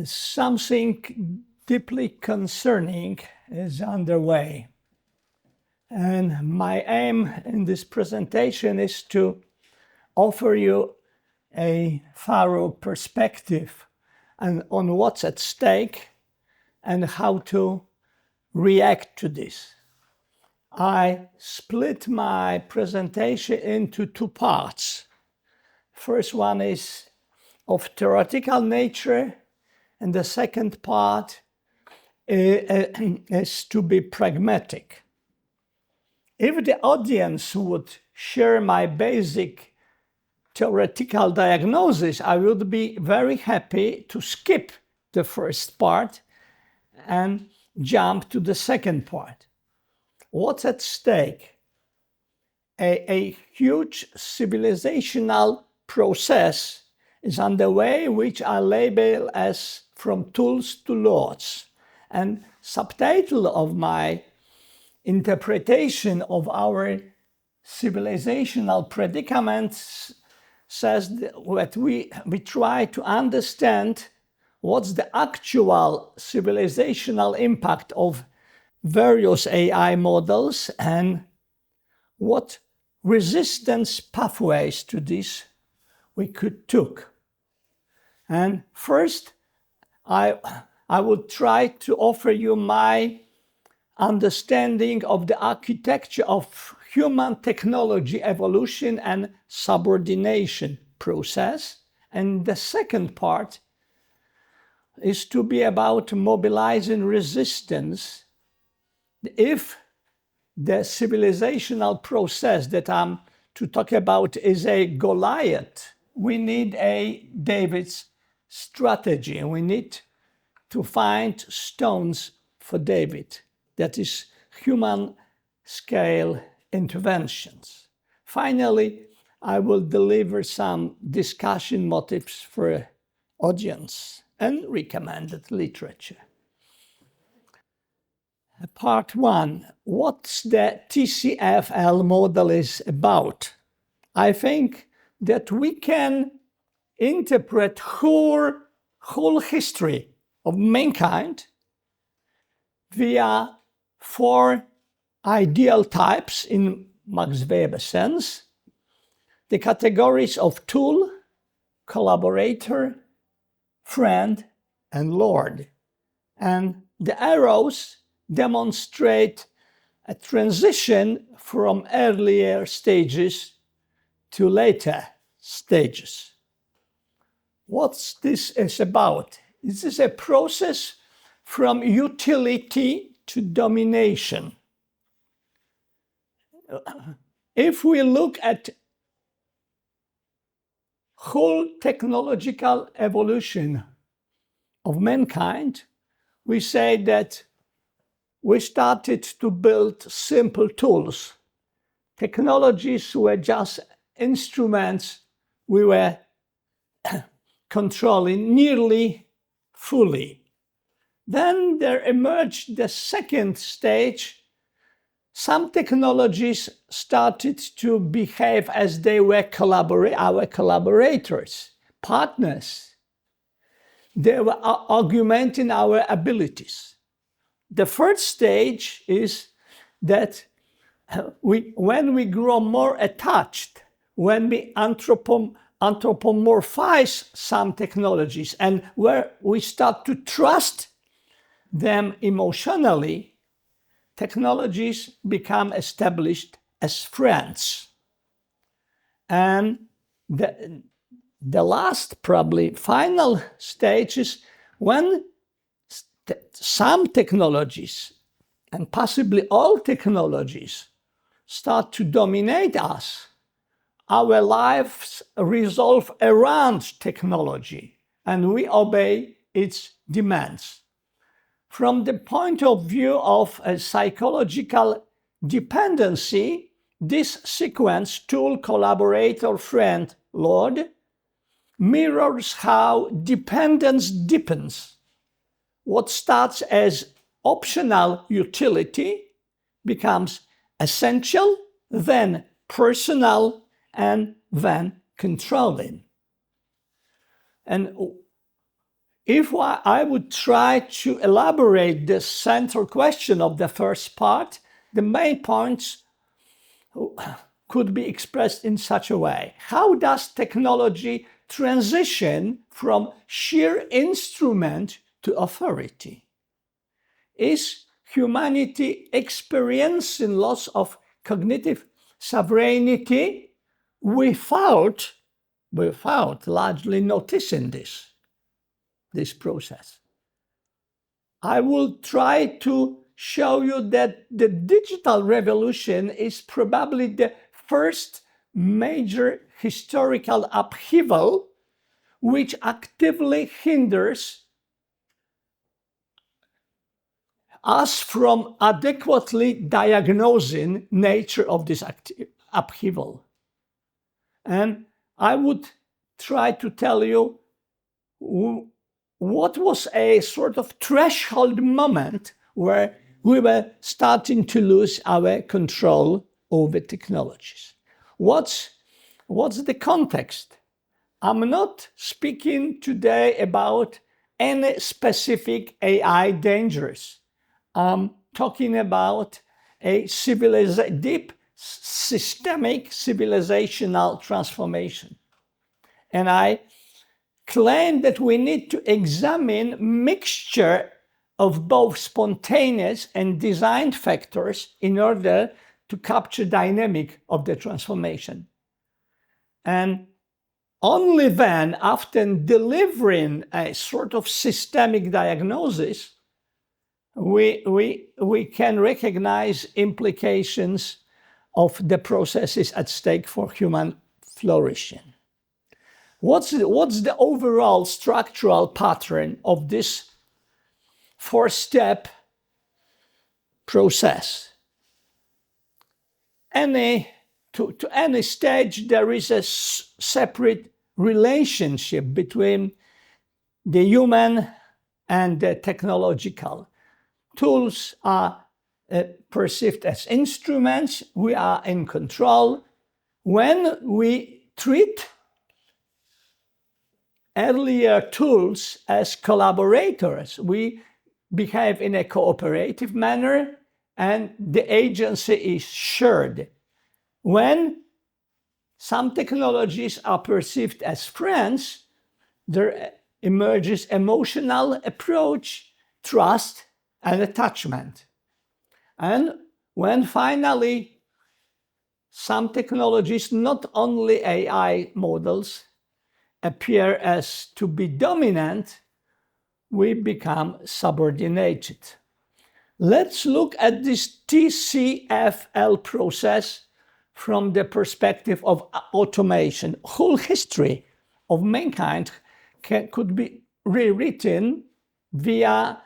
something deeply concerning is underway. And my aim in this presentation is to offer you a thorough perspective on what's at stake and how to react to this. I split my presentation into two parts. First one is of theoretical nature, and the second part is to be pragmatic. If the audience would share my basic theoretical diagnosis, I would be very happy to skip the first part and jump to the second part. What's at stake? A huge civilizational process is underway, which I label as from tools to lords. And subtitle of my interpretation of our civilizational predicaments says that we try to understand what's the actual civilizational impact of various AI models and what resistance pathways to this we could took. And first, I would try to offer you my understanding of the architecture of human technology evolution and subordination process. And the second part is to be about mobilizing resistance if the civilizational process that I'm to talk about is a Goliath. We need a David's strategy, and we need to find stones for David. That is human scale interventions. Finally, I will deliver some discussion motives for audience and recommended literature. Part one, what's the TCFL model is about? I think that we can interpret whole history of mankind via four ideal types in Max Weber sense. The categories of tool, collaborator, friend, and lord. And the arrows demonstrate a transition from earlier stages to later stages. What this is about? This is a process from utility to domination. If we look at whole technological evolution of mankind, we say that we started to build simple tools. Technologies were just instruments we were controlling nearly fully. Then there emerged the second stage. Some technologies started to behave as they were our collaborators, partners. They were augmenting our abilities. The third stage is that when we grow more attached, when we anthropomorphize some technologies and where we start to trust them emotionally, technologies become established as friends. And the last, probably final stage is when some technologies, and possibly all technologies, start to dominate us. Our lives revolve around technology, and we obey its demands. From the point of view of a psychological dependency, this sequence, tool, collaborator, friend, lord, mirrors how dependence deepens. What starts as optional utility becomes essential, then personal, and then controlling. And if I would try to elaborate the central question of the first part, the main points could be expressed in such a way. How does technology transition from sheer instrument to authority? Is humanity experiencing loss of cognitive sovereignty without largely noticing this process? I will try to show you that the digital revolution is probably the first major historical upheaval which actively hinders us from adequately diagnosing nature of this upheaval. And I would try to tell you what was a sort of threshold moment where we were starting to lose our control over technologies. What's the context? I'm not speaking today about any specific AI dangers. I'm talking about a deep systemic civilizational transformation. And I claim that we need to examine mixture of both spontaneous and designed factors in order to capture dynamic of the transformation. And only then, after delivering a sort of systemic diagnosis, we can recognize implications of the processes at stake for human flourishing. What's the overall structural pattern of this four-step process? To any stage, there is a separate relationship between the human and the technological. Tools are perceived as instruments. We are in control. When we treat earlier tools as collaborators, we behave in a cooperative manner and the agency is shared. When some technologies are perceived as friends, there emerges emotional approach, trust, and attachment. And when finally some technologies, not only AI models, appear as to be dominant, we become subordinated. Let's look at this TCFL process from the perspective of automation. Whole history of mankind could be rewritten via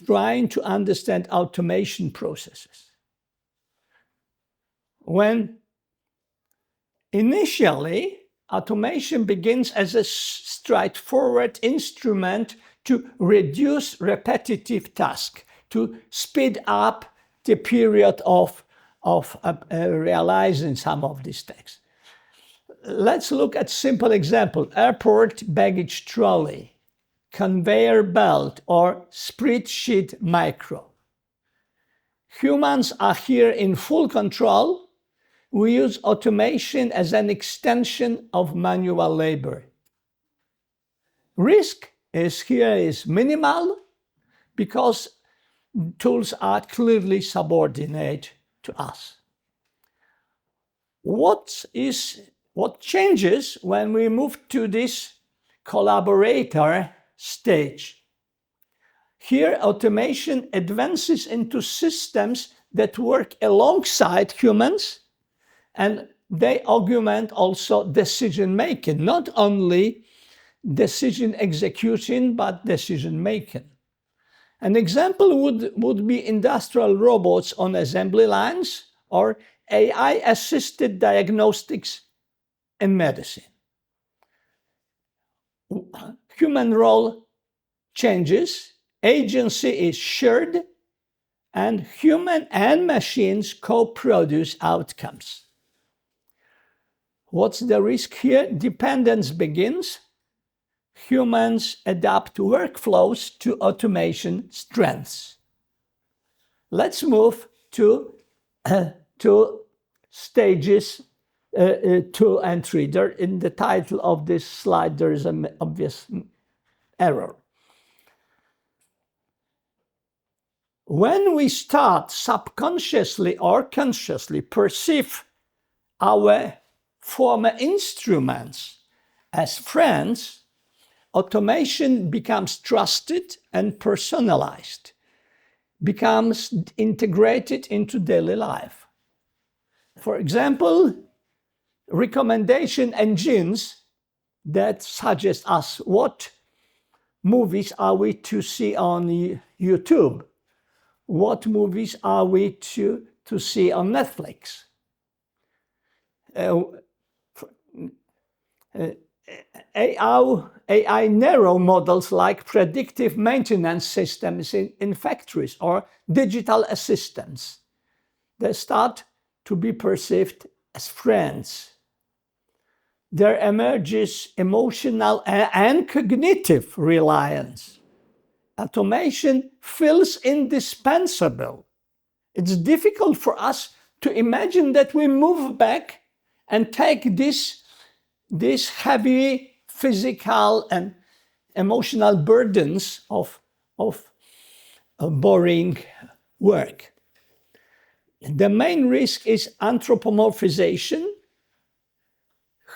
trying to understand automation processes. When initially automation begins as a straightforward instrument to reduce repetitive tasks, to speed up the period of realizing some of these tasks. Let's look at simple example: airport baggage trolley, conveyor belt, or spreadsheet micro. Humans are here in full control. We use automation as an extension of manual labor. Risk is minimal because tools are clearly subordinate to us. What changes when we move to this collaborator stage? Here, automation advances into systems that work alongside humans, and they augment also decision making, not only decision execution, but decision making. An example would be industrial robots on assembly lines or AI-assisted diagnostics in medicine. Human role changes, agency is shared, and human and machines co-produce outcomes. What's the risk here? Dependence begins. Humans adapt workflows to automation strengths. Let's move to stages 2 and 3. There, in the title of this slide, there is an obvious error. When we start subconsciously or consciously perceive our former instruments as friends, automation becomes trusted and personalized, becomes integrated into daily life. For example, recommendation engines that suggest us what movies are we to see on YouTube, what movies are we to see on Netflix. AI narrow models like predictive maintenance systems in factories or digital assistants, they start to be perceived as friends. There emerges emotional and cognitive reliance. Automation feels indispensable. It's difficult for us to imagine that we move back and take this heavy physical and emotional burdens of boring work. The main risk is anthropomorphization.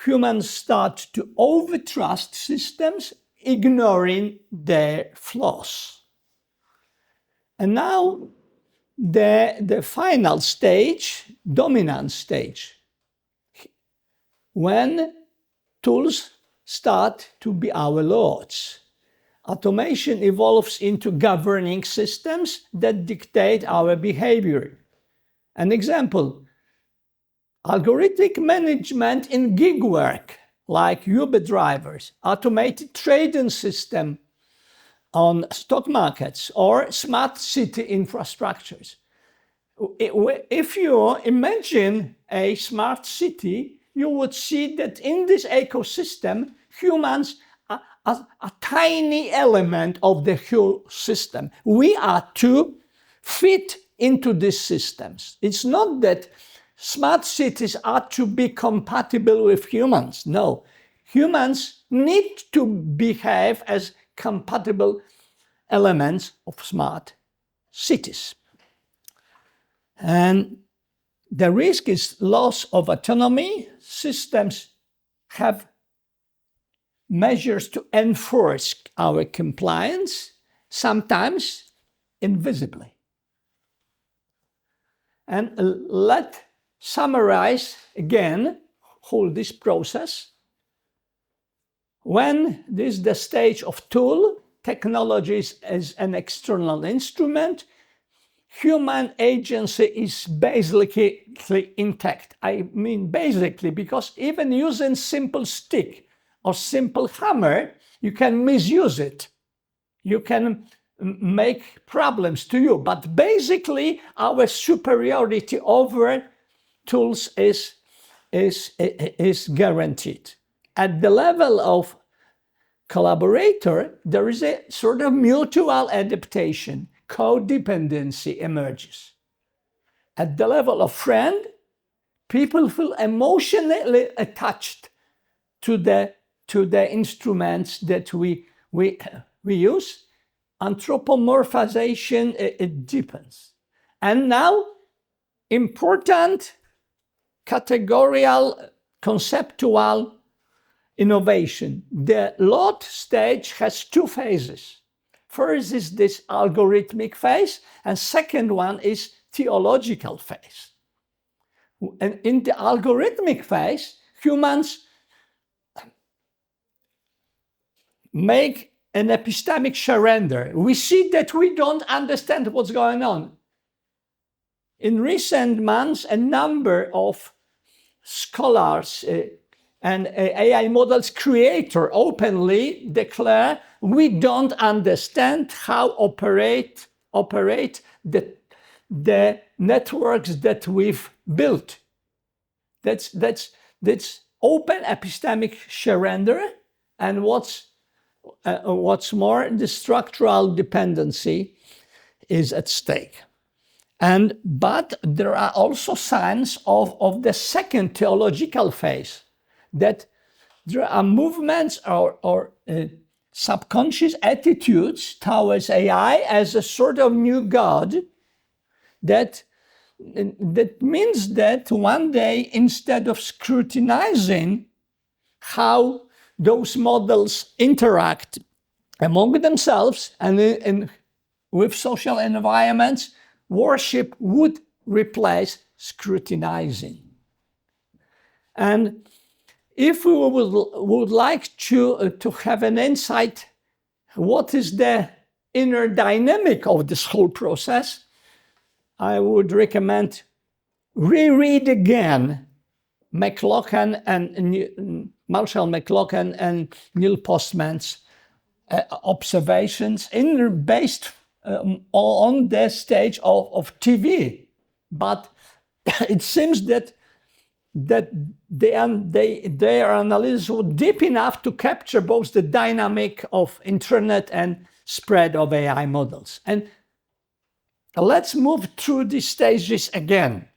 Humans start to overtrust systems, ignoring their flaws. And now the final stage, dominant stage, when tools start to be our lords. Automation evolves into governing systems that dictate our behavior. An example, algorithmic management in gig work, like Uber drivers, automated trading system on stock markets, or smart city infrastructures. If you imagine a smart city, you would see that in this ecosystem, humans are a tiny element of the whole system. We are to fit into these systems. It's not that smart cities are to be compatible with humans. No, humans need to behave as compatible elements of smart cities. And the risk is loss of autonomy. Systems have measures to enforce our compliance, sometimes invisibly. And let's summarize again whole this process. When this is the stage of tool, technology is an external instrument, human agency is basically intact. I mean basically because even using simple stick or simple hammer, you can misuse it. You can make problems to you. But basically our superiority over tools is guaranteed. At the level of collaborator, there is a sort of mutual adaptation. Codependency emerges. At the level of friend, people feel emotionally attached to the instruments that we use. Anthropomorphization, it deepens. And now, important categorical, conceptual innovation. The lot stage has two phases. First is this algorithmic phase, and second one is theological phase. And in the algorithmic phase, humans make an epistemic surrender. We see that we don't understand what's going on. In recent months, a number of scholars and AI models creator openly declare we don't understand how operate the networks that we've built. That's open epistemic surrender, and what's more, the structural dependency is at stake. But there are also signs of the second theological phase, that there are movements or subconscious attitudes towards AI as a sort of new god, that means that one day, instead of scrutinizing how those models interact among themselves and with social environments, worship would replace scrutinizing. And if we would like to have an insight, what is the inner dynamic of this whole process, I would recommend reread again Marshall McLuhan and Neil Postman's observations based on the stage of TV. But it seems that their analysis was deep enough to capture both the dynamic of internet and spread of AI models. And let's move through these stages again.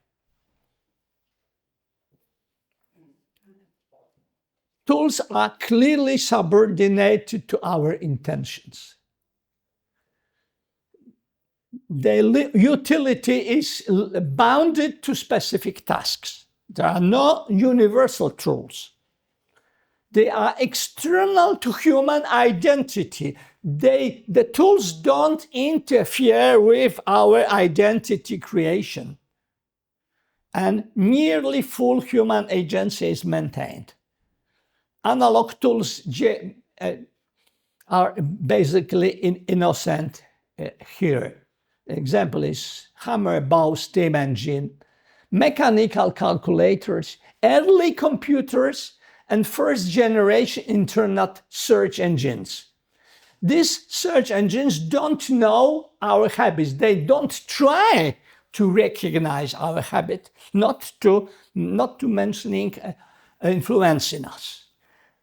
Tools are clearly subordinated to our intentions. Their utility is bounded to specific tasks. There are no universal tools. They are external to human identity. The tools don't interfere with our identity creation. And nearly full human agency is maintained. Analog tools are basically innocent here. Example is hammer, bow, steam engine, mechanical calculators, early computers, and first generation internet search engines. These search engines don't know our habits. They don't try to recognize our habit, not to mentioning influencing us.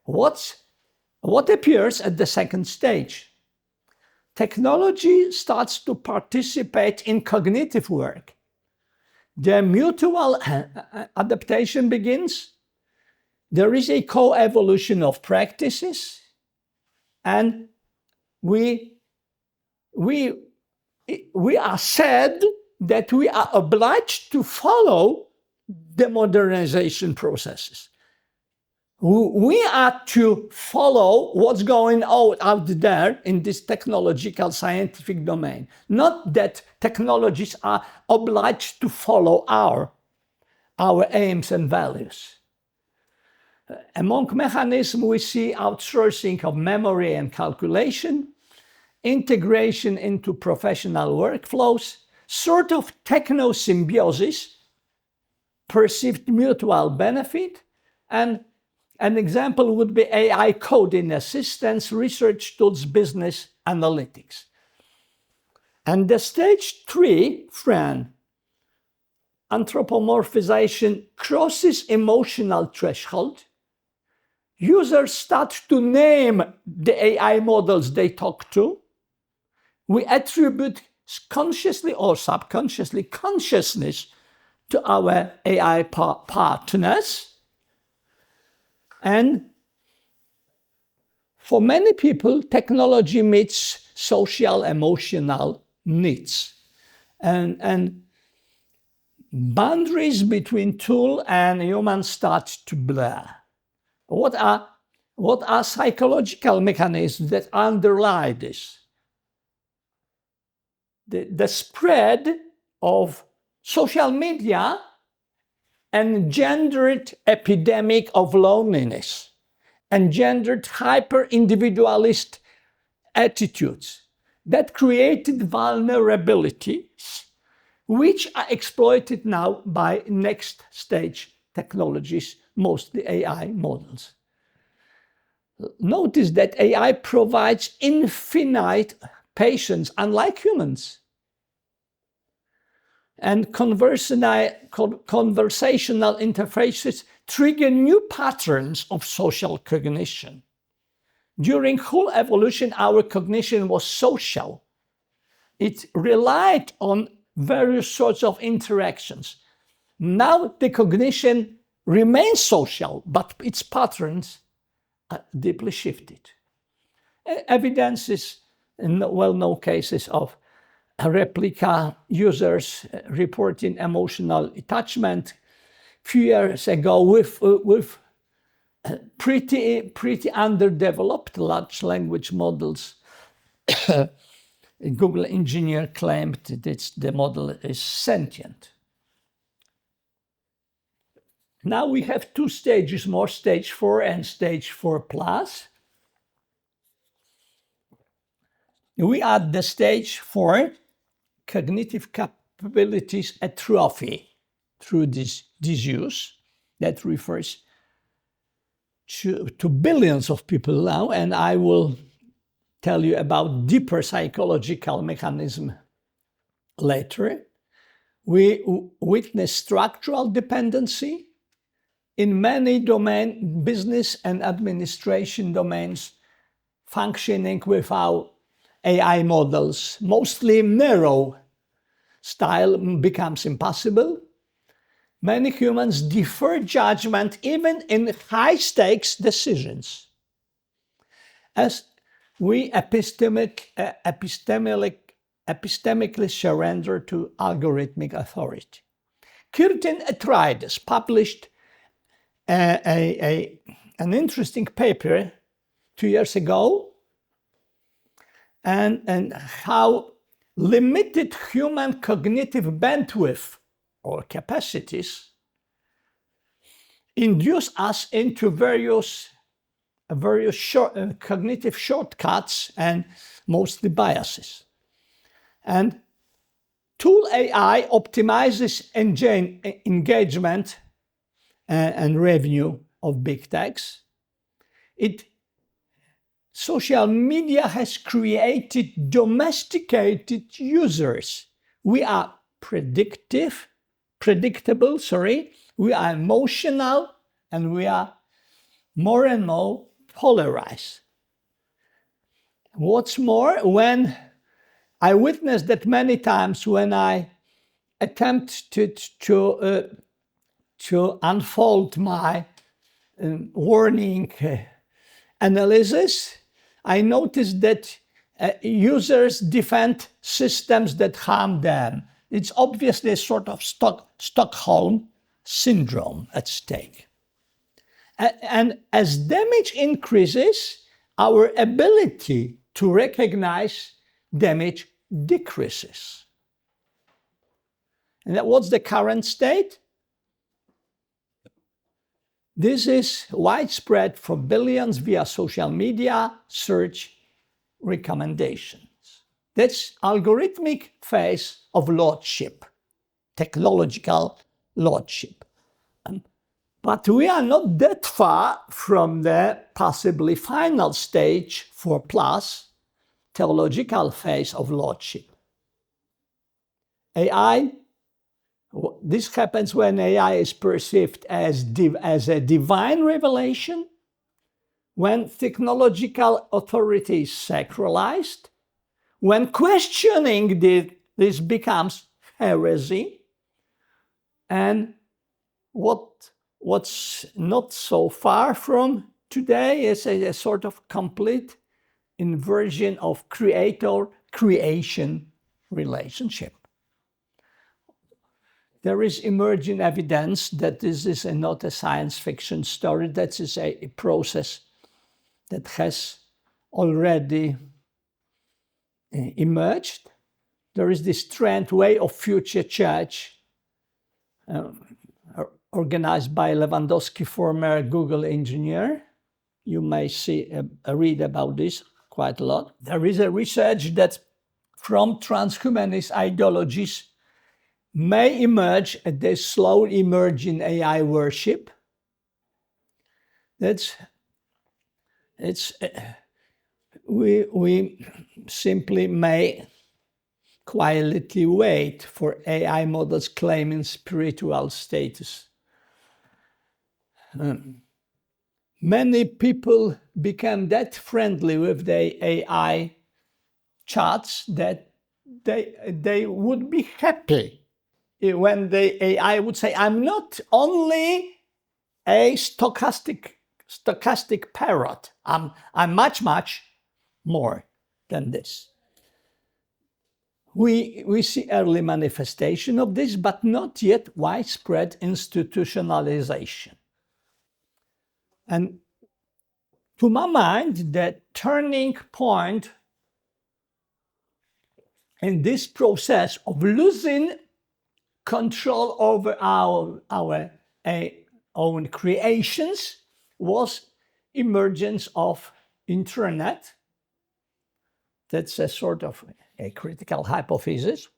What appears at the second stage? Technology starts to participate in cognitive work. The mutual adaptation begins. There is a co-evolution of practices, and we are said that we are obliged to follow the modernization processes. We are to follow what's going on out there in this technological scientific domain, not that technologies are obliged to follow our aims and values. Among mechanisms, we see outsourcing of memory and calculation, integration into professional workflows, sort of techno-symbiosis, perceived mutual benefit, and an example would be AI coding assistance, research tools, business analytics. And the stage 3, anthropomorphization, crosses emotional threshold. Users start to name the AI models they talk to. We attribute consciously or subconsciously consciousness to our AI partners. And for many people, technology meets social emotional needs. And boundaries between tool and human start to blur. What are psychological mechanisms that underlie this? The spread of social media engendered epidemic of loneliness, engendered hyper-individualist attitudes that created vulnerabilities, which are exploited now by next stage technologies, mostly AI models. Notice that AI provides infinite patience, unlike humans. and conversational interfaces trigger new patterns of social cognition. During whole evolution, our cognition was social. It relied on various sorts of interactions. Now the cognition remains social, but its patterns are deeply shifted. Evidence in well-known cases of replica users reporting emotional attachment few years ago with pretty underdeveloped large language models. A Google engineer claimed that the model is sentient. Now we have two stages more, stage 4 and stage 4+. We are at the stage 4, cognitive capabilities atrophy through this disuse. That refers to billions of people now, and I will tell you about deeper psychological mechanism later. We witness structural dependency in many domains, business and administration domains, functioning without AI models, mostly narrow style, becomes impossible. Many humans defer judgment even in high-stakes decisions, as we epistemically surrender to algorithmic authority. Curtin Atreides published an interesting paper 2 years ago, and how limited human cognitive bandwidth or capacities induce us into various cognitive shortcuts and mostly biases. And tool AI optimizes engagement and revenue of big techs. Social media has created domesticated users. We are predictable, we are emotional, and we are more and more polarized. What's more, when I witnessed that many times when I attempt to unfold my warning analysis, I noticed that users defend systems that harm them. It's obviously a sort of Stockholm syndrome at stake. And as damage increases, our ability to recognize damage decreases. And what's the current state? This is widespread for billions via social media, search, recommendations. That's algorithmic phase of lordship, technological lordship. But we are not that far from the possibly final stage 4+, theological phase of lordship. AI, this happens when AI is perceived as a divine revelation, when technological authority is sacralized, when questioning this becomes heresy, and what's not so far from today is a sort of complete inversion of creator-creation relationship. There is emerging evidence that this is not a science fiction story, that is a process that has already emerged. There is this trend, Way of Future Church, organized by Lewandowski, former Google engineer. You may read about this quite a lot. There is a research that from transhumanist ideologies may emerge the slow emerging AI worship. We simply may quietly wait for AI models claiming spiritual status. Many people become that friendly with the AI chats that they would be happy when the AI would say, I'm not only a stochastic parrot, I'm much more than this. We see early manifestation of this, but not yet widespread institutionalization. And to my mind, the turning point in this process of losing control over our own creations was emergence of internet. That's a sort of a critical hypothesis.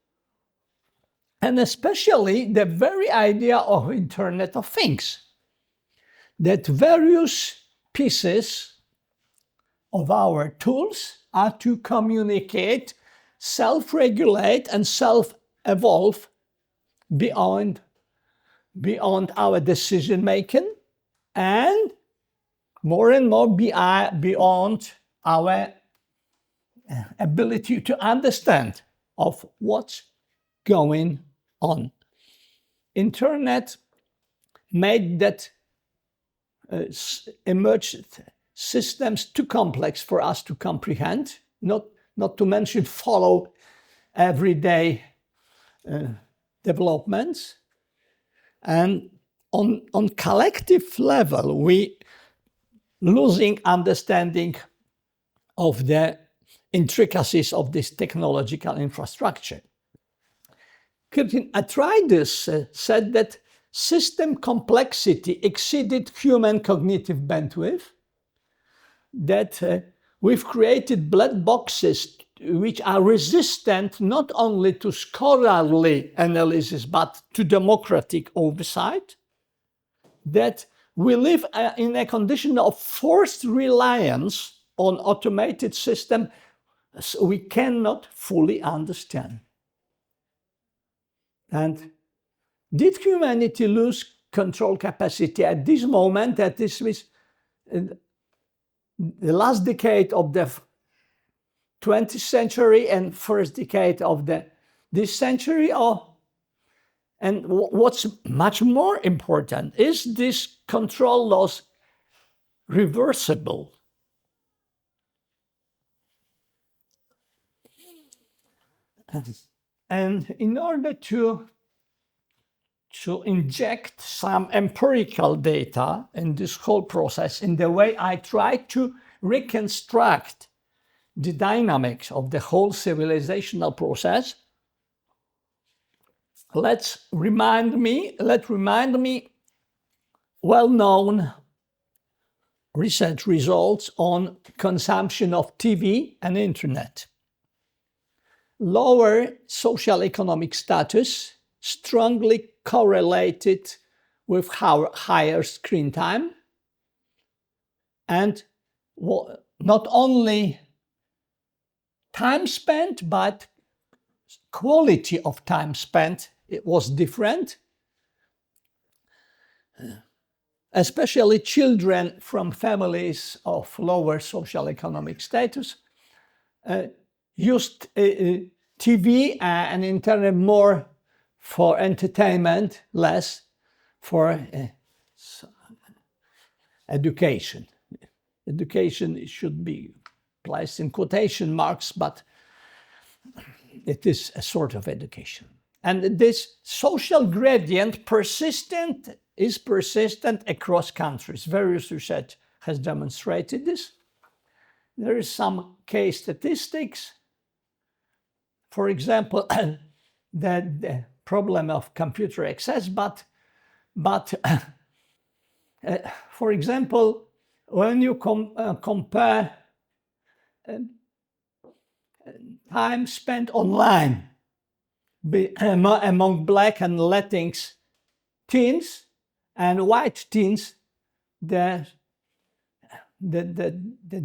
And especially the very idea of Internet of Things, that various pieces of our tools are to communicate, self-regulate, and self-evolve beyond our decision-making, and more beyond our ability to understand of what's going on. Internet made that emerged systems too complex for us to comprehend, not to mention follow everyday developments. And on collective level, we losing understanding of the intricacies of this technological infrastructure. Atreides said that system complexity exceeded human cognitive bandwidth, that we've created black boxes which are resistant not only to scholarly analysis but to democratic oversight, that we live in a condition of forced reliance on automated systems we cannot fully understand. And did humanity lose control capacity at this moment, that this was the last decade of the 20th century and first decade of this century? And what's much more important, is this control loss reversible? And in order to inject some empirical data in this whole process, in the way I try to reconstruct the dynamics of the whole civilizational process, let remind me well-known research results on consumption of TV and internet. Lower social economic status strongly correlated with higher screen time, and not only time spent, but quality of time spent, it was different. Especially children from families of lower social economic status used TV and internet more for entertainment, less for education. Education should be placed in quotation marks, but it is a sort of education. And this social gradient is persistent across countries. Various research has demonstrated this. There is some case statistics. For example, the problem of computer access, but for example, when you compare time spent online among black and Latinx teens and white teens, the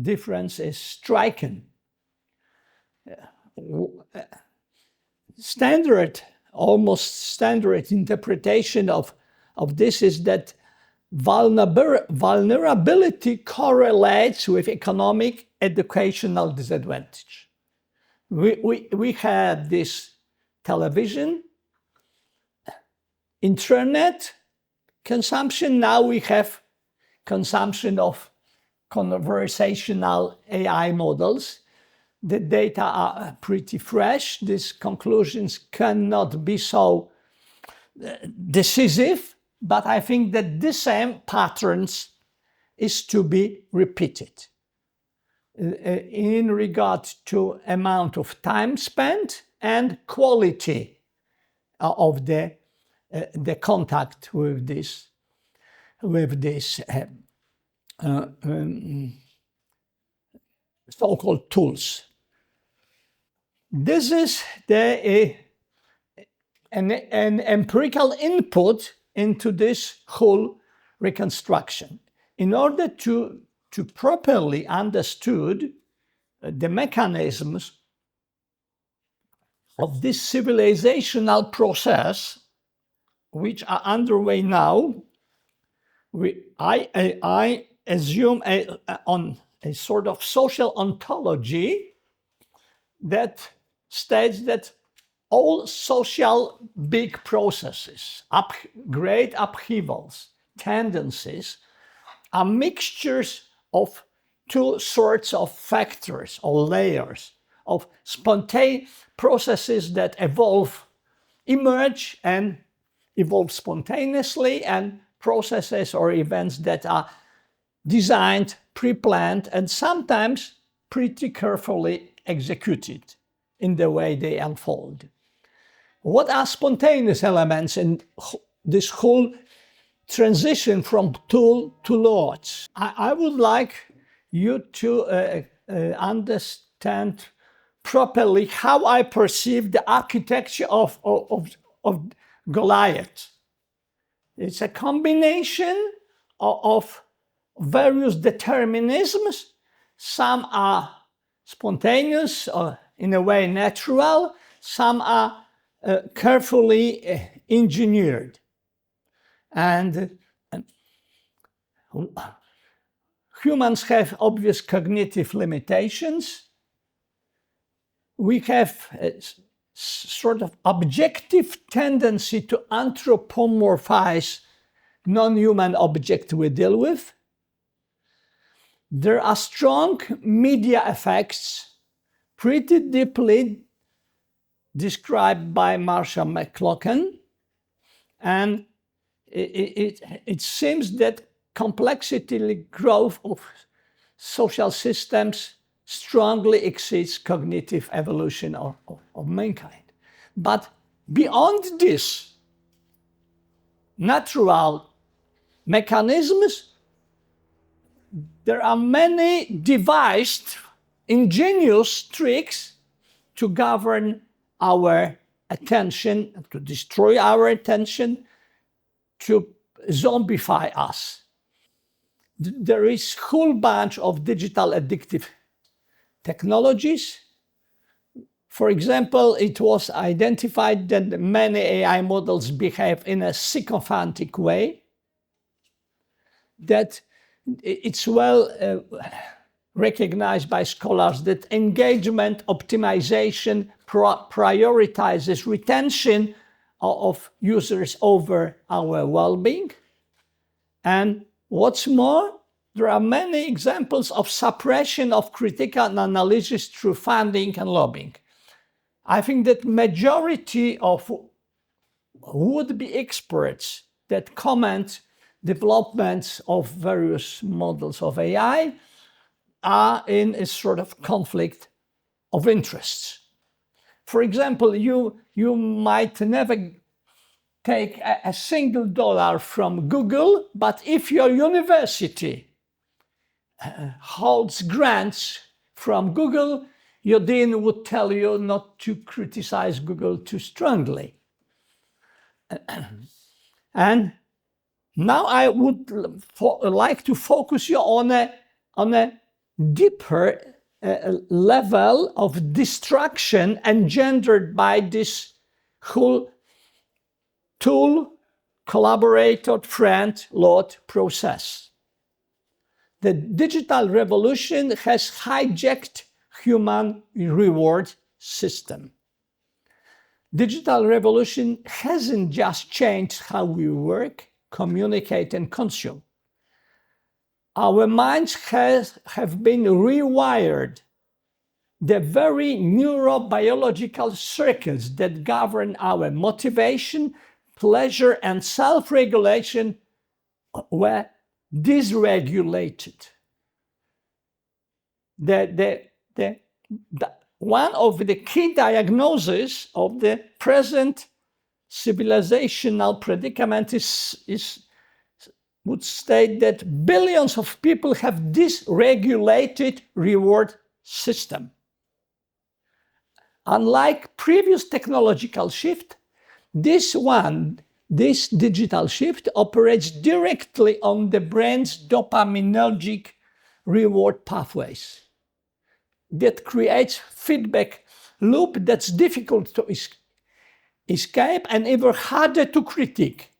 difference is striking. almost standard interpretation of this is that vulnerability correlates with economic educational disadvantage. We had this television, internet consumption. Now we have consumption of conversational AI models. The data are pretty fresh. These conclusions cannot be so decisive, but I think that the same patterns is to be repeated in regard to amount of time spent and quality of the contact with this so-called tools. This is an empirical input into this whole reconstruction. In order to properly understood the mechanisms of this civilizational process, which are underway now, I assume on a sort of social ontology that states that all social big processes, great upheavals, tendencies, are mixtures of two sorts of factors or layers of spontaneous processes that emerge and evolve spontaneously, and processes or events that are designed, pre-planned, and sometimes pretty carefully executed in the way they unfold. What are spontaneous elements in this whole transition from tool to lords? I would like you to understand properly how I perceive the architecture of Goliath. It's a combination of various determinisms. Some are spontaneous or in a way natural, some are carefully engineered. And humans have obvious cognitive limitations. We have a sort of objective tendency to anthropomorphize non-human objects we deal with. There are strong media effects, pretty deeply described by Marshall McLuhan, and it seems that complexity growth of social systems strongly exceeds cognitive evolution of mankind. But beyond this, natural mechanisms, there are many devised ingenious tricks to govern our attention, to destroy our attention, to zombify us. There is a whole bunch of digital addictive technologies. For example, it was identified that many AI models behave in a sycophantic way, that it's well recognized by scholars that engagement optimization prioritizes retention of users over our well-being. And what's more, there are many examples of suppression of critical analysis through funding and lobbying. I think that majority of would-be experts that comment developments of various models of AI are in a sort of conflict of interests. For example, you might never take a single dollar from Google, but if your university holds grants from Google, your dean would tell you not to criticize Google too strongly. And now I would like to focus you on a deeper level of destruction engendered by this whole tool, collaborator, friend, load process. The digital revolution has hijacked human reward system. Digital revolution hasn't just changed how we work, communicate, and consume. Our minds have been rewired. The very neurobiological circuits that govern our motivation, pleasure, and self-regulation were dysregulated. One of the key diagnoses of the present civilizational predicament would state that billions of people have dysregulated reward system. Unlike previous technological shift, this digital shift operates directly on the brain's dopaminergic reward pathways. That creates feedback loop that's difficult to escape and even harder to critique,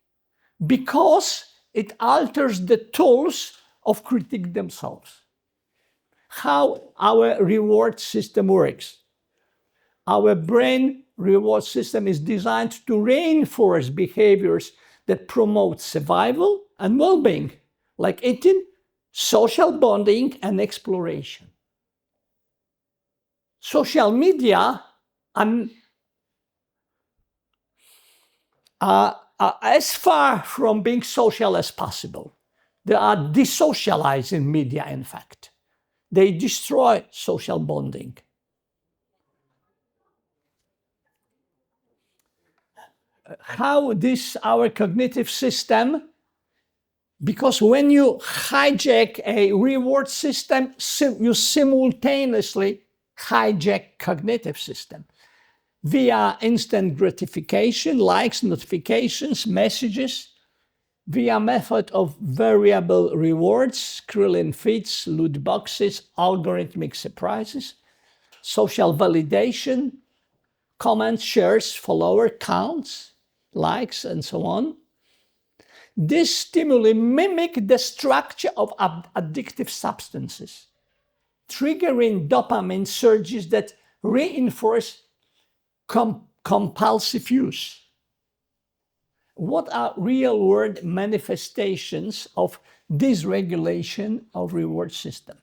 because it alters the tools of critique themselves. How our reward system works. Our brain reward system is designed to reinforce behaviors that promote survival and well-being, like eating, social bonding, and exploration. Social media are as far from being social as possible. They are desocializing media, in fact. They destroy social bonding. How this, our cognitive system, because when you hijack a reward system, you simultaneously hijack cognitive system via instant gratification, likes, notifications, messages, via method of variable rewards, Krillin feeds, loot boxes, algorithmic surprises, social validation, comments, shares, follower counts, likes, and so on. These stimuli mimic the structure of addictive substances, triggering dopamine surges that reinforce compulsive use. What are real-world manifestations of dysregulation of reward system?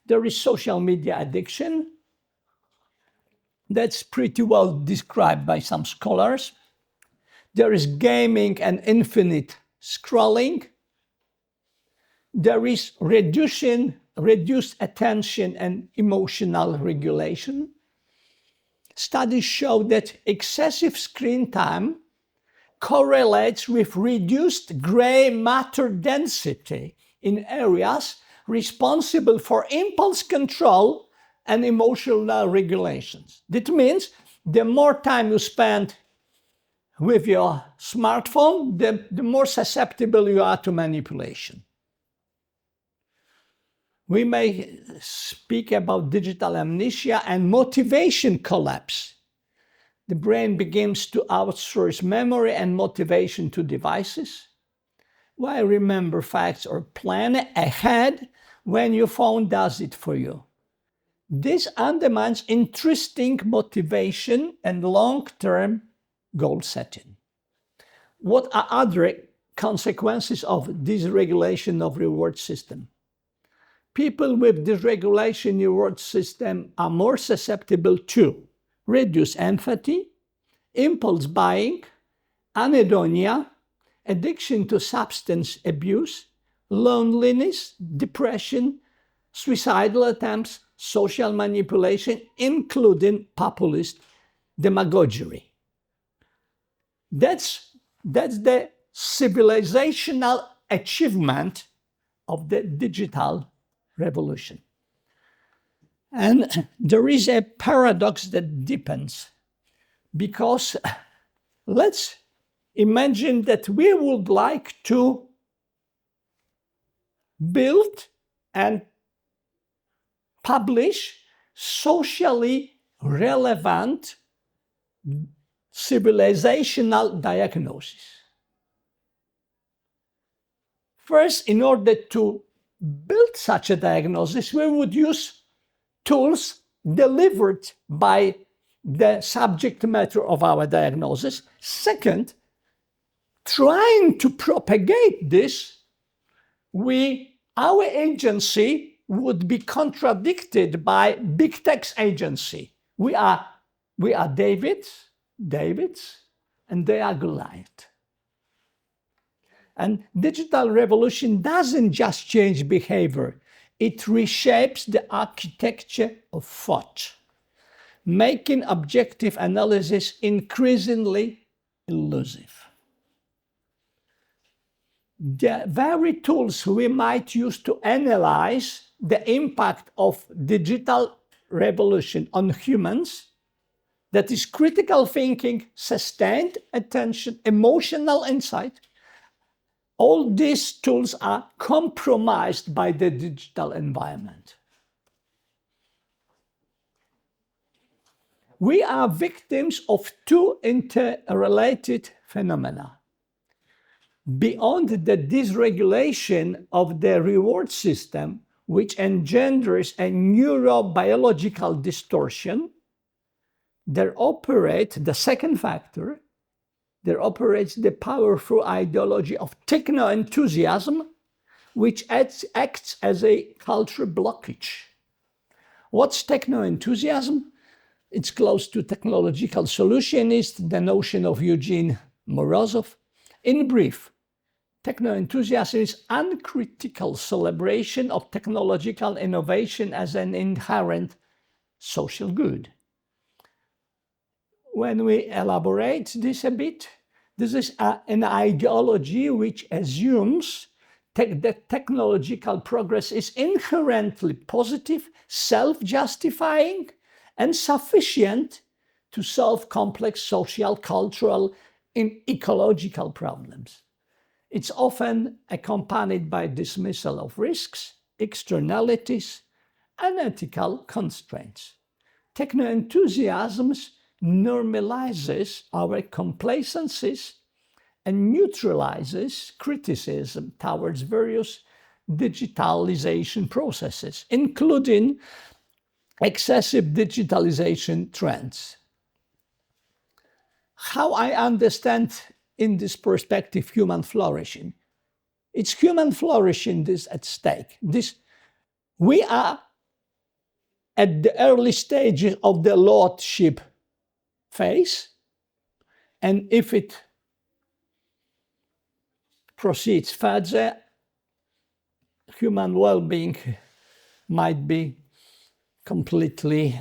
There is social media addiction. That's pretty well described by some scholars. There is gaming and infinite scrolling. There is reduced attention and emotional regulation. Studies show that excessive screen time correlates with reduced gray matter density in areas responsible for impulse control and emotional regulations. That means the more time you spend with your smartphone, the more susceptible you are to manipulation. We may speak about digital amnesia and motivation collapse. The brain begins to outsource memory and motivation to devices. Why remember facts or plan ahead when your phone does it for you? This undermines intrinsic motivation and long-term goal setting. What are other consequences of dysregulation of reward system? People with dysregulation reward system are more susceptible to reduced empathy, impulse buying, anhedonia, addiction to substance abuse, loneliness, depression, suicidal attempts, social manipulation, including populist demagoguery. That's the civilizational achievement of the digital revolution. And there is a paradox that deepens, because let's imagine that we would like to build and publish socially relevant civilizational diagnosis. First, in order to build such a diagnosis, we would use tools delivered by the subject matter of our diagnosis. Second, trying to propagate this, our agency would be contradicted by big tech's agency. We are Davids, and they are Goliath. And digital revolution doesn't just change behavior, it reshapes the architecture of thought, making objective analysis increasingly elusive. The very tools we might use to analyze the impact of digital revolution on humans, that is critical thinking, sustained attention, emotional insight, all these tools are compromised by the digital environment. We are victims of two interrelated phenomena. Beyond the dysregulation of the reward system, which engenders a neurobiological distortion, there operates the second factor, there operates the powerful ideology of techno-enthusiasm, which acts as a cultural blockage. What's techno-enthusiasm? It's close to technological solutionist, the notion of Eugene Morozov. In brief, techno-enthusiasm is uncritical celebration of technological innovation as an inherent social good. When we elaborate this a bit, this is an ideology which assumes that technological progress is inherently positive, self-justifying, and sufficient to solve complex social, cultural, and ecological problems. It's often accompanied by dismissal of risks, externalities, and ethical constraints. Techno-enthusiasm normalizes our complacencies and neutralizes criticism towards various digitalization processes, including excessive digitalization trends. How I understand in this perspective human flourishing? It's human flourishing this at stake. We are at the early stages of the lordship phase, and if it proceeds further, human well-being might be completely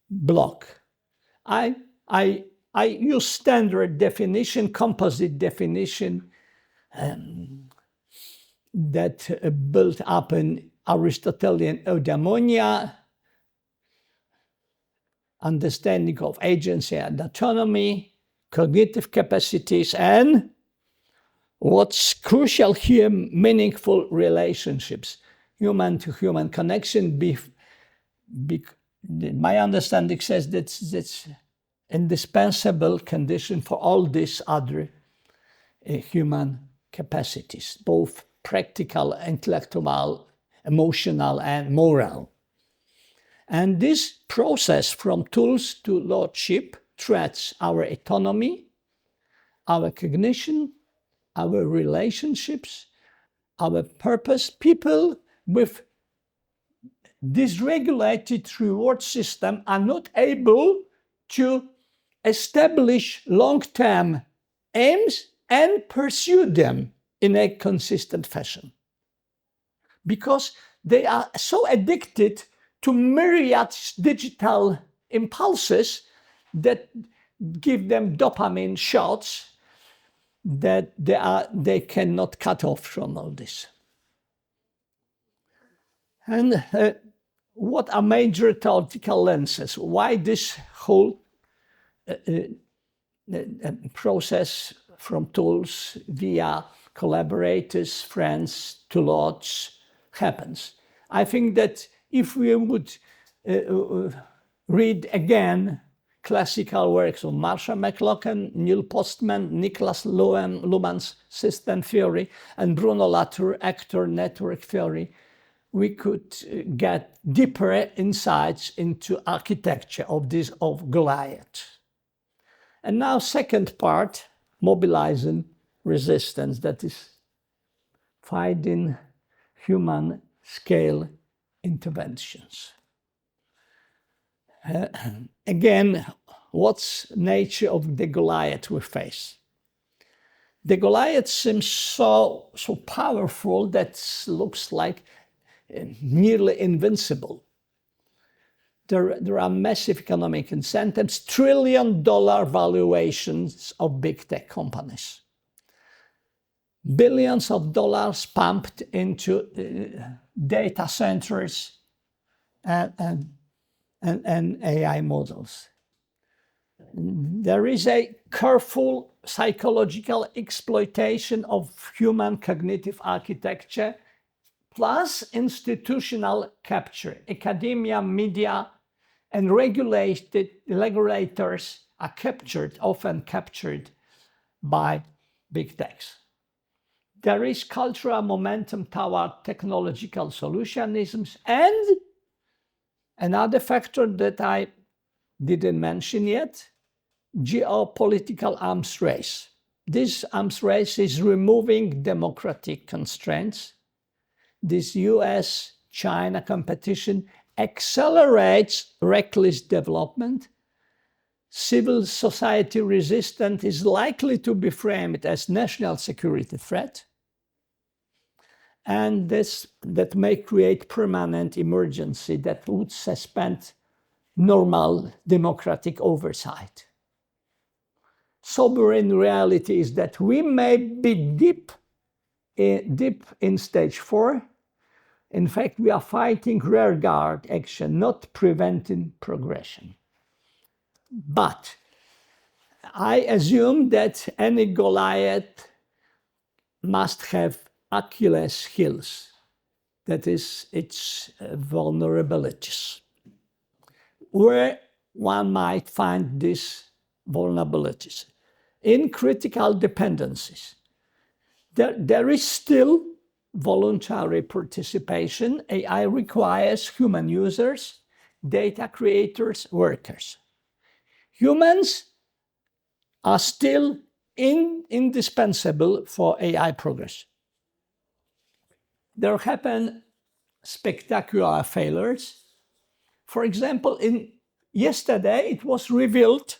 blocked. I use standard definition, composite definition that built up an Aristotelian eudaimonia, understanding of agency and autonomy, cognitive capacities, and what's crucial here, meaningful relationships, human-to-human connection. My understanding says that's indispensable condition for all these other human capacities, both practical, intellectual, emotional, and moral. And this process from tools to lordship threats our autonomy, our cognition, our relationships, our purpose. People with dysregulated reward system are not able to establish long-term aims and pursue them in a consistent fashion, because they are so addicted to myriad digital impulses that give them dopamine shots that they cannot cut off from all this. And what are major theoretical lenses? Why this whole process from tools via collaborators, friends to lords happens? I think that if we would read again classical works of Marshall McLuhan, Neil Postman, Niklas Luhmann's system theory, and Bruno Latour actor network theory, we could get deeper insights into architecture of Goliath. And now second part, mobilizing resistance, that is fighting human scale interventions. Again, what's nature of the Goliath we face? The Goliath seems so powerful that looks like nearly invincible. There are massive economic incentives, trillion-dollar valuations of big tech companies. Billions of dollars pumped into data centers and AI models. There is a careful psychological exploitation of human cognitive architecture, plus institutional capture. Academia, media, and regulators are often captured by big techs. There is cultural momentum toward technological solutionisms, and another factor that I didn't mention yet, geopolitical arms race. This arms race is removing democratic constraints. This US-China competition accelerates reckless development. Civil society resistance is likely to be framed as national security threat. And that may create permanent emergency that would suspend normal democratic oversight. Sobering reality is that we may be deep in stage 4. In fact, we are fighting rearguard action, not preventing progression. But I assume that any Goliath must have Achilles' heels, that is, its vulnerabilities. Where one might find these vulnerabilities? In critical dependencies. There is still voluntary participation. AI requires human users, data creators, workers. Humans are still indispensable for AI progress. There happen spectacular failures. For example, yesterday it was revealed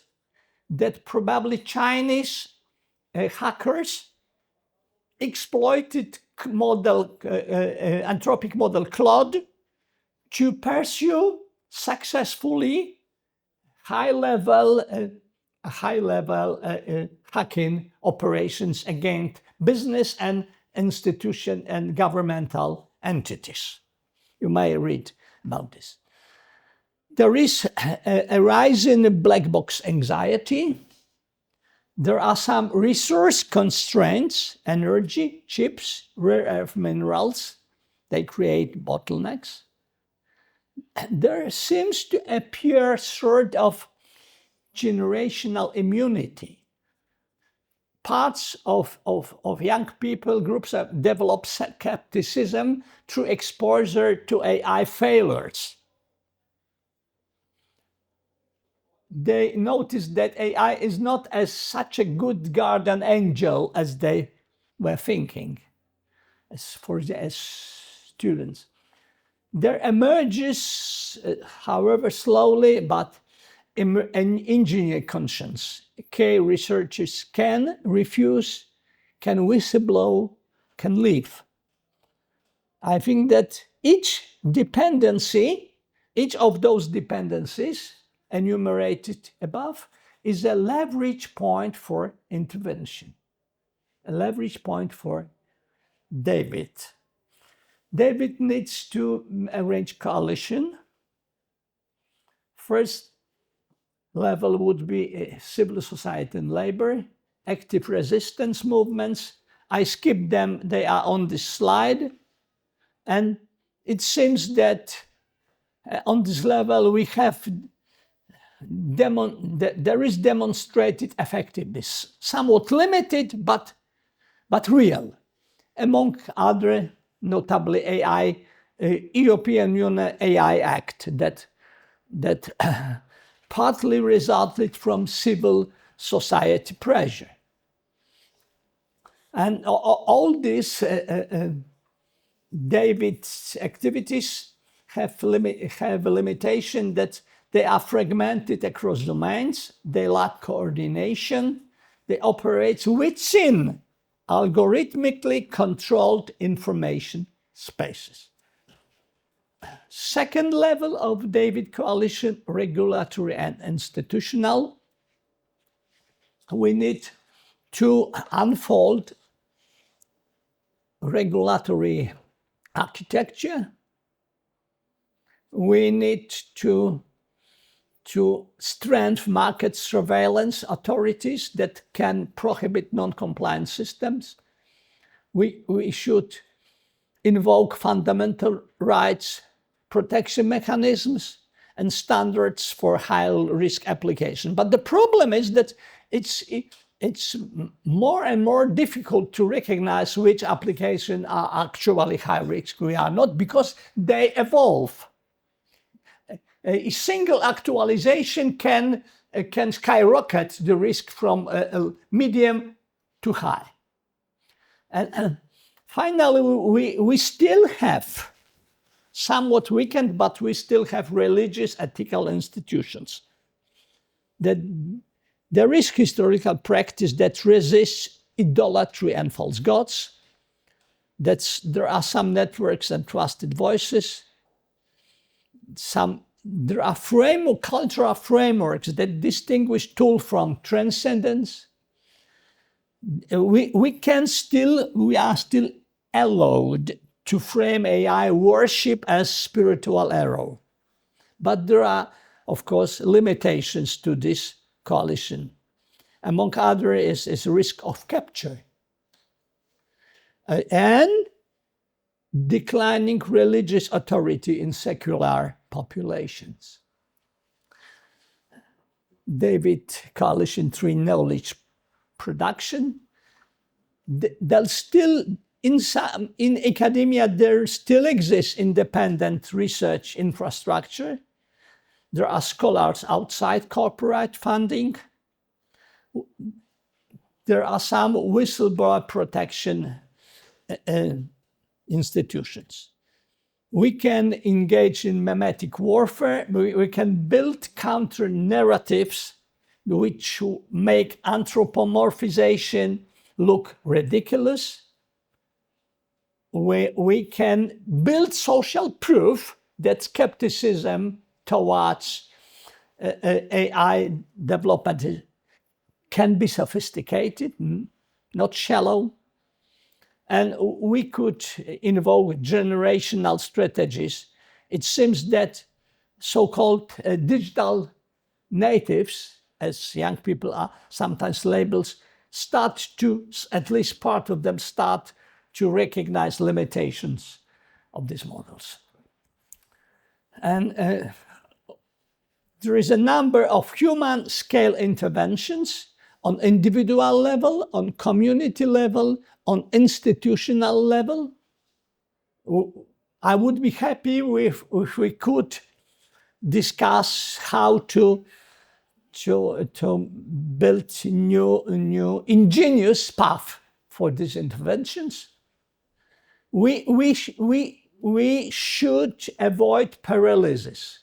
that probably Chinese hackers exploited anthropic model Claude to pursue successfully high-level hacking operations against business and institution and governmental entities. You may read about this. There is a rise in black box anxiety. There are some resource constraints, energy, chips, rare earth minerals. They create bottlenecks. There seems to appear sort of generational immunity. Parts of young people, groups have developed skepticism through exposure to AI failures. They noticed that AI is not as such a good guardian angel as they were thinking, as students. There emerges, however slowly, but an engineer conscience. Key researchers can refuse, can whistleblow, can leave. I think that each of those dependencies enumerated above is a leverage point for intervention, a leverage point for David. David needs to arrange coalition. First level would be civil society and labor, active resistance movements. I skipped them, they are on this slide. And it seems that On this level, we have there is demonstrated effectiveness, somewhat limited, but real. Among other, notably AI, European Union AI Act that partly resulted from civil society pressure. And all these David's activities have a limitation that they are fragmented across domains, they lack coordination, they operate within algorithmically controlled information spaces. Second level of David coalition, regulatory and institutional. We need to unfold regulatory architecture. We need to strengthen market surveillance authorities that can prohibit non-compliant systems. We should invoke fundamental rights protection mechanisms and standards for high-risk application. But the problem is that it's more and more difficult to recognize which applications are actually high risk we are not, because they evolve. A single actualization can skyrocket the risk from medium to high. And finally, we still have somewhat weakened, but we still have religious ethical institutions. There is historical practice that resists idolatry and false gods. There are some networks and trusted voices. There are cultural frameworks that distinguish tool from transcendence. We are still allowed to frame AI worship as spiritual error. But there are, of course, limitations to this coalition. Among others is risk of capture and declining religious authority in secular populations. David coalition 3, knowledge production. There's still in academia there still exists independent research infrastructure. There are scholars outside corporate funding. There are some whistleblower protection institutions. We can engage in memetic warfare. We can build counter narratives which make anthropomorphization look ridiculous. We can build social proof that skepticism towards AI development can be sophisticated, not shallow. And we could invoke generational strategies. It seems that so-called digital natives, as young people are sometimes labeled, at least part of them start to recognize limitations of these models. And there is a number of human scale interventions on individual level, on community level, on institutional level. I would be happy if we could discuss how to build new ingenious path for these interventions. We should avoid paralysis.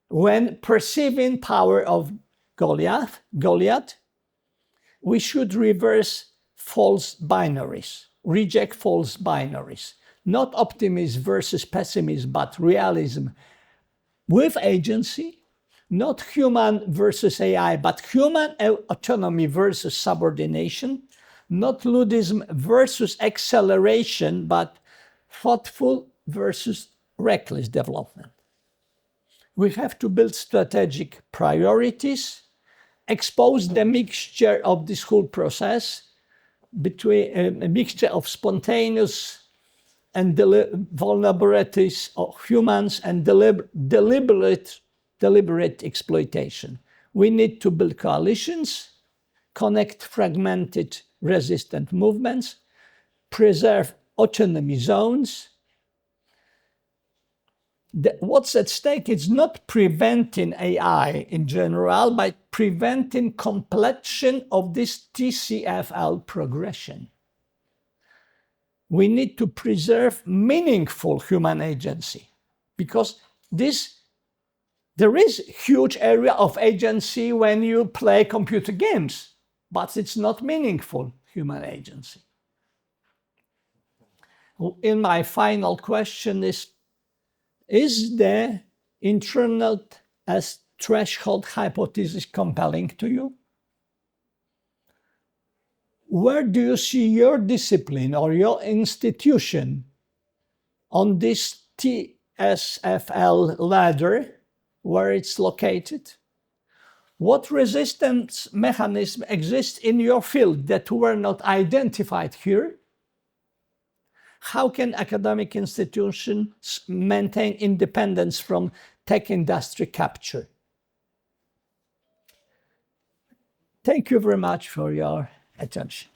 When perceiving power of Goliath, we should reverse false binaries, reject false binaries, not optimism versus pessimism, but realism with agency, not human versus AI, but human autonomy versus subordination, not Ludism versus acceleration, but thoughtful versus reckless development. We have to build strategic priorities, expose the mixture of this whole process between a mixture of spontaneous and vulnerabilities of humans and deliberate exploitation. We need to build coalitions, connect fragmented resistant movements, preserve autonomy zones. What's at stake is not preventing AI in general, but preventing completion of this TCFL progression. We need to preserve meaningful human agency, because there is a huge area of agency when you play computer games, but it's not meaningful human agency. In my final question is the internet as threshold hypothesis compelling to you? Where do you see your discipline or your institution on this TSFL ladder, where it's located? What resistance mechanism exists in your field that were not identified here? How can academic institutions maintain independence from tech industry capture? Thank you very much for your attention.